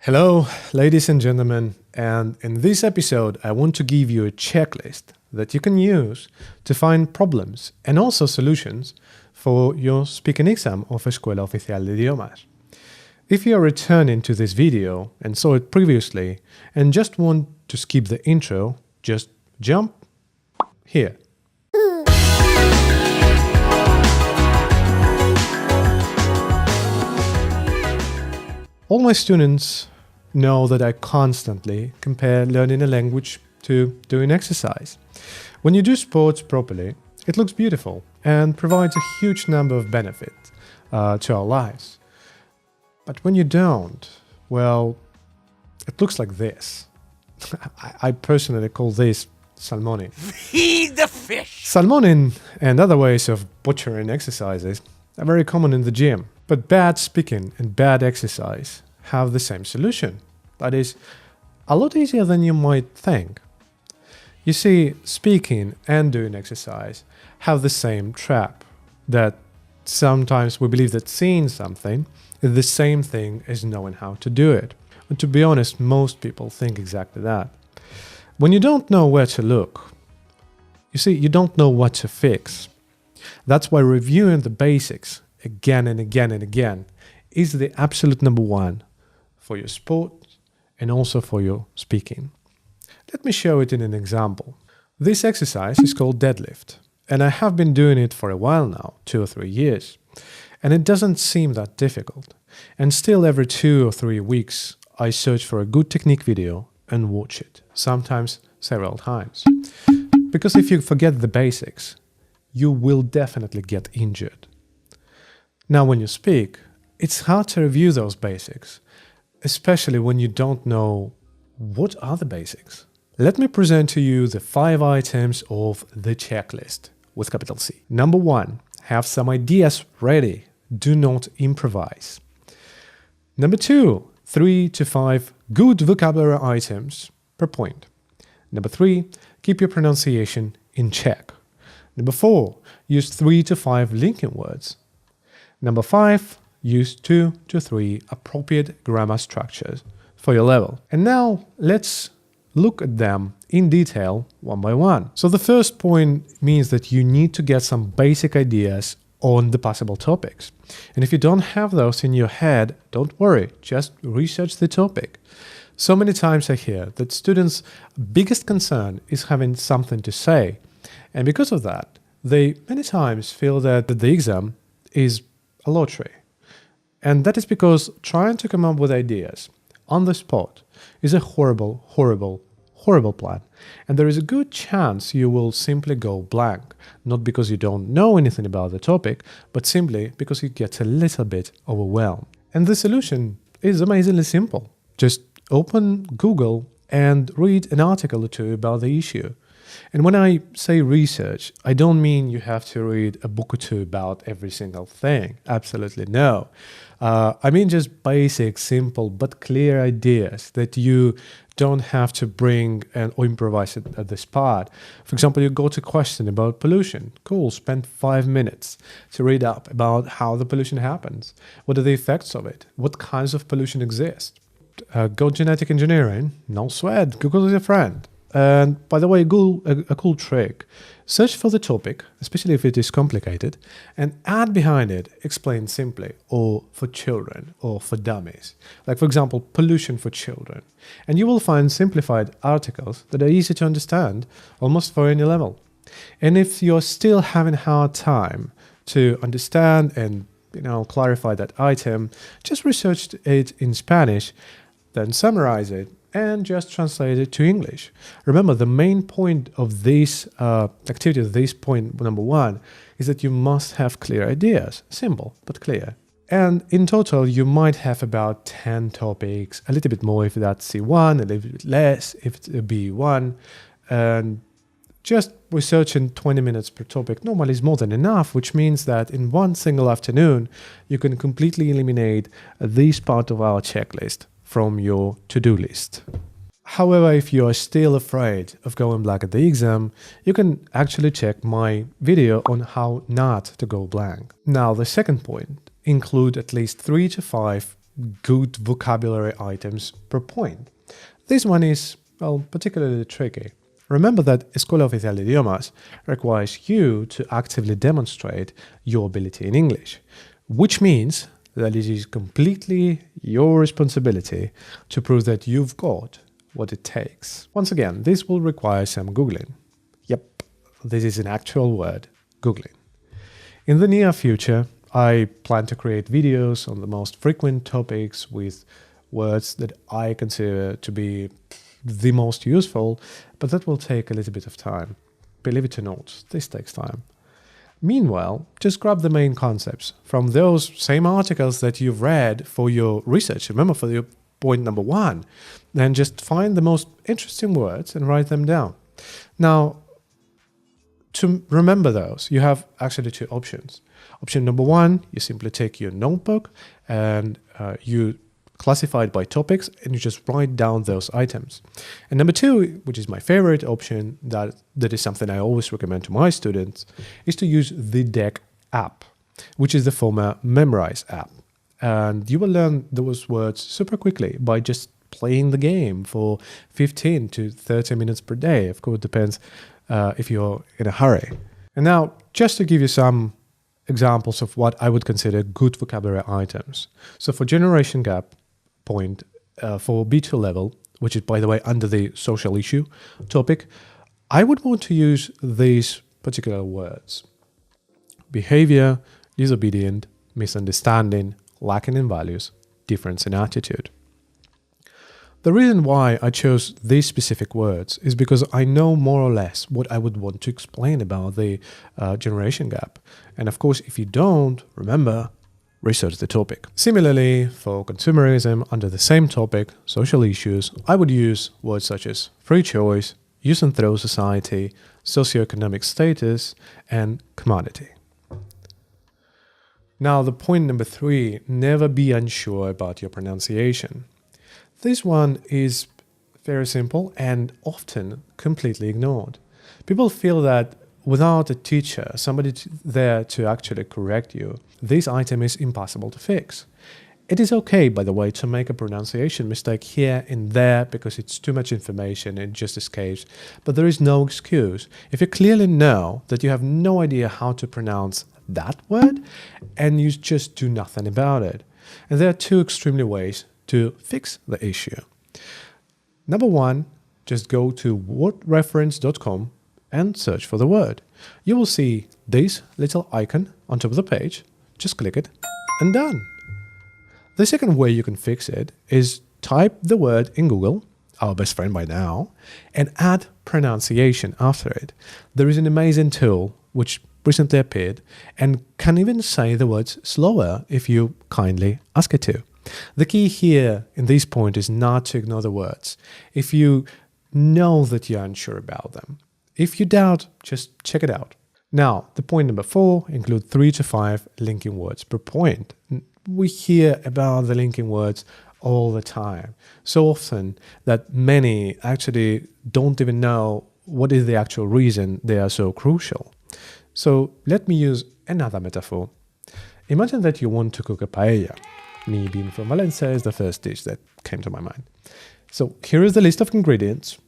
Hello, ladies and gentlemen, and in this episode I want to give you a checklist that you can use to find problems and also solutions for your speaking exam of Escuela Oficial de Idiomas. If you are returning to this video and saw it previously and just want to skip the intro, just jump here. All my students know that I constantly compare learning a language to doing exercise. When you do sports properly, it looks beautiful and provides a huge number of benefits to our lives. But when you don't, well, it looks like this. I personally call this salmoning. Feed the fish! Salmoning and other ways of butchering exercises are very common in the gym. But bad speaking and bad exercise have the same solution. That is, a lot easier than you might think. You see, speaking and doing exercise have the same trap, that sometimes we believe that seeing something is the same thing as knowing how to do it. And to be honest, most people think exactly that. When you don't know where to look, you see, you don't know what to fix. That's why reviewing the basics again and again and again is the absolute number one for your sport and also for your speaking. Let me show it in an example. This exercise is called deadlift, and I have been doing it for a while now, 2 or 3 years, and it doesn't seem that difficult. And still every 2 or 3 weeks I search for a good technique video and watch it, sometimes several times. Because if you forget the basics, you will definitely get injured. Now when you speak, it's hard to review those basics, especially when you don't know what are the basics. Let me present to you the 5 items of the checklist with capital C. Number 1, have some ideas ready. Do not improvise. Number 2, 3 to 5 good vocabulary items per point. Number 3, keep your pronunciation in check. Number 4, use 3 to 5 linking words. Number 5, use 2 to 3 appropriate grammar structures for your level. And now let's look at them in detail one by one. So the first point means that you need to get some basic ideas on the possible topics. And if you don't have those in your head, don't worry, just research the topic. So many times I hear that students' biggest concern is having something to say. And because of that, they many times feel that the exam is a lottery. And that is because trying to come up with ideas on the spot is a horrible, horrible, horrible plan. And there is a good chance you will simply go blank, not because you don't know anything about the topic, but simply because you get a little bit overwhelmed. And the solution is amazingly simple. Just open Google and read an article or two about the issue. And when I say research, I don't mean you have to read a book or two about every single thing. Absolutely no. I mean just basic, simple, but clear ideas that you don't have to bring or improvise at the spot. For example, you got a question about pollution. Cool, spend 5 minutes to read up about how the pollution happens. What are the effects of it? What kinds of pollution exist? Go genetic engineering? No sweat, Google is your friend. And by the way, a cool trick. Search for the topic, especially if it is complicated, and add behind it, explain simply, or for children, or for dummies. Like for example, pollution for children. And you will find simplified articles that are easy to understand, almost for any level. And if you're still having a hard time to understand and clarify that item, just research it in Spanish, then summarize it, and just translate it to English. Remember, the main point of this activity, this point number 1, is that you must have clear ideas. Simple, but clear. And in total, you might have about 10 topics, a little bit more if that's C1, a little bit less if it's a B1. And just researching 20 minutes per topic normally is more than enough, which means that in one single afternoon, you can completely eliminate this part of our checklist from your to-do list. However, if you are still afraid of going blank at the exam, you can actually check my video on how not to go blank. Now, the second point, include at least 3 to 5 good vocabulary items per point. This one is, well, particularly tricky. Remember that Escuela Oficial de Idiomas requires you to actively demonstrate your ability in English, which means that it is completely your responsibility to prove that you've got what it takes. Once again, this will require some Googling. Yep, this is an actual word, Googling. In the near future, I plan to create videos on the most frequent topics with words that I consider to be the most useful, but that will take a little bit of time. Believe it or not, this takes time. Meanwhile, just grab the main concepts from those same articles that you've read for your research. Remember, for your point number 1, then just find the most interesting words and write them down. Now, to remember those, you have actually 2 options. Option number 1, you simply take your notebook and you classify it by topics and you just write down those items. And number 2, which is my favorite option, that is something I always recommend to my students, is to use the Deck app, which is the former Memrise app. And you will learn those words super quickly by just playing the game for 15 to 30 minutes per day. Of course, it depends if you're in a hurry. And now, just to give you some examples of what I would consider good vocabulary items. So for generation gap point, for B2 level, which is, by the way, under the social issue topic, I would want to use these particular words: behavior, disobedient, misunderstanding, lacking in values, difference in attitude. The reason why I chose these specific words is because I know more or less what I would want to explain about the generation gap. And of course, if you don't, remember, research the topic. Similarly, for consumerism, under the same topic, social issues, I would use words such as free choice, use and throw society, socioeconomic status, and commodity. Now, the point number 3, never be unsure about your pronunciation. This one is very simple and often completely ignored. People feel that without a teacher, somebody there to actually correct you, this item is impossible to fix. It is okay, by the way, to make a pronunciation mistake here and there because it's too much information and it just escapes, but there is no excuse. If you clearly know that you have no idea how to pronounce that word and you just do nothing about it. And there are 2 extremely ways to fix the issue. Number 1, just go to wordreference.com and search for the word. You will see this little icon on top of the page. Just click it and done. The second way you can fix it is type the word in Google, our best friend by now, and add pronunciation after it. There is an amazing tool which recently appeared and can even say the words slower if you kindly ask it to. The key here in this point is not to ignore the words. If you know that you're unsure about them, if you doubt, just check it out. Now, the point number 4 include 3 to 5 linking words per point. We hear about the linking words all the time, so often that many actually don't even know what is the actual reason they are so crucial. So let me use another metaphor. Imagine that you want to cook a paella. Me being from Valencia is the first dish that came to my mind. So here is the list of ingredients.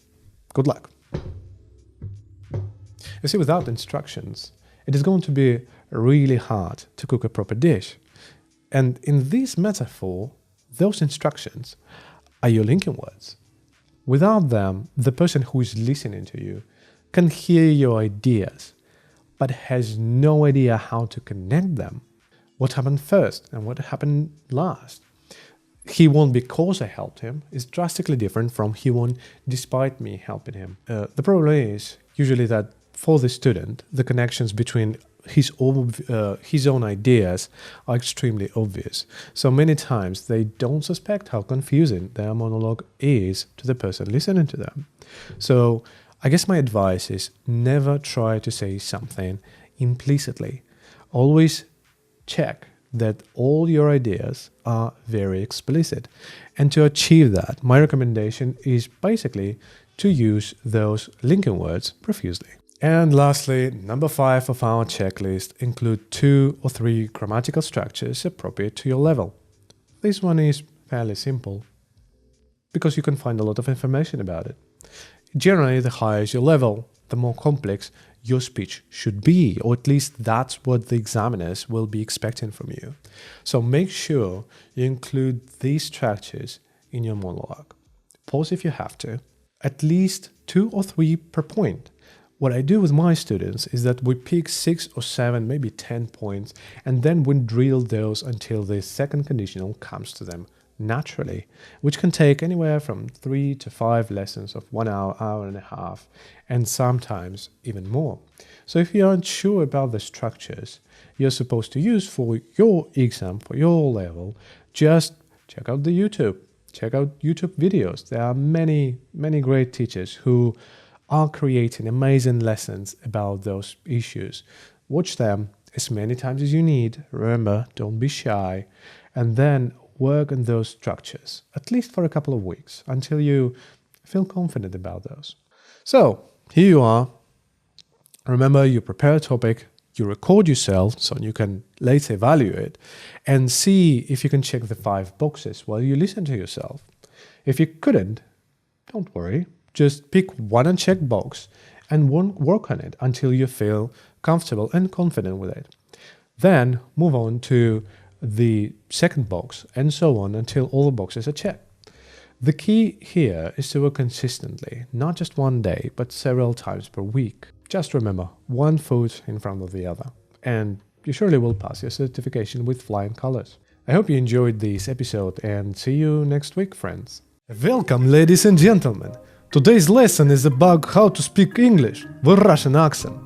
Good luck. You see, without instructions, it is going to be really hard to cook a proper dish. And in this metaphor, those instructions are your linking words. Without them, the person who is listening to you can hear your ideas, but has no idea how to connect them. What happened first and what happened last? He won because I helped him is drastically different from he won despite me helping him. The problem is usually that for the student, the connections between his own ideas are extremely obvious. So many times they don't suspect how confusing their monologue is to the person listening to them. So I guess my advice is never try to say something implicitly. Always check that all your ideas are very explicit. And to achieve that, my recommendation is basically to use those linking words profusely. And lastly, number 5 of our checklist include 2 or 3 grammatical structures appropriate to your level. This one is fairly simple because you can find a lot of information about it. Generally, the higher your level, the more complex your speech should be, or at least that's what the examiners will be expecting from you. So make sure you include these structures in your monologue. Pause if you have to. At least 2 or 3 per point. What I do with my students is that we pick 6 or 7, maybe 10 points, and then we drill those until the second conditional comes to them naturally, which can take anywhere from 3 to 5 lessons of 1 hour, hour and a half, and sometimes even more. So if you aren't sure about the structures you're supposed to use for your exam, for your level, just check out the YouTube. Check out YouTube videos. There are many great teachers who are creating amazing lessons about those issues. Watch them as many times as you need. Remember, don't be shy. And then work on those structures, at least for a couple of weeks, until you feel confident about those. So, here you are. Remember, you prepare a topic, you record yourself so you can later evaluate and see if you can check the 5 boxes while you listen to yourself. If you couldn't, don't worry. Just pick one unchecked box and work on it until you feel comfortable and confident with it. Then move on to the second box and so on until all the boxes are checked. The key here is to work consistently, not just one day, but several times per week. Just remember, one foot in front of the other, and you surely will pass your certification with flying colors. I hope you enjoyed this episode and see you next week, friends. Welcome, ladies and gentlemen. Today's lesson is about how to speak English with Russian accent.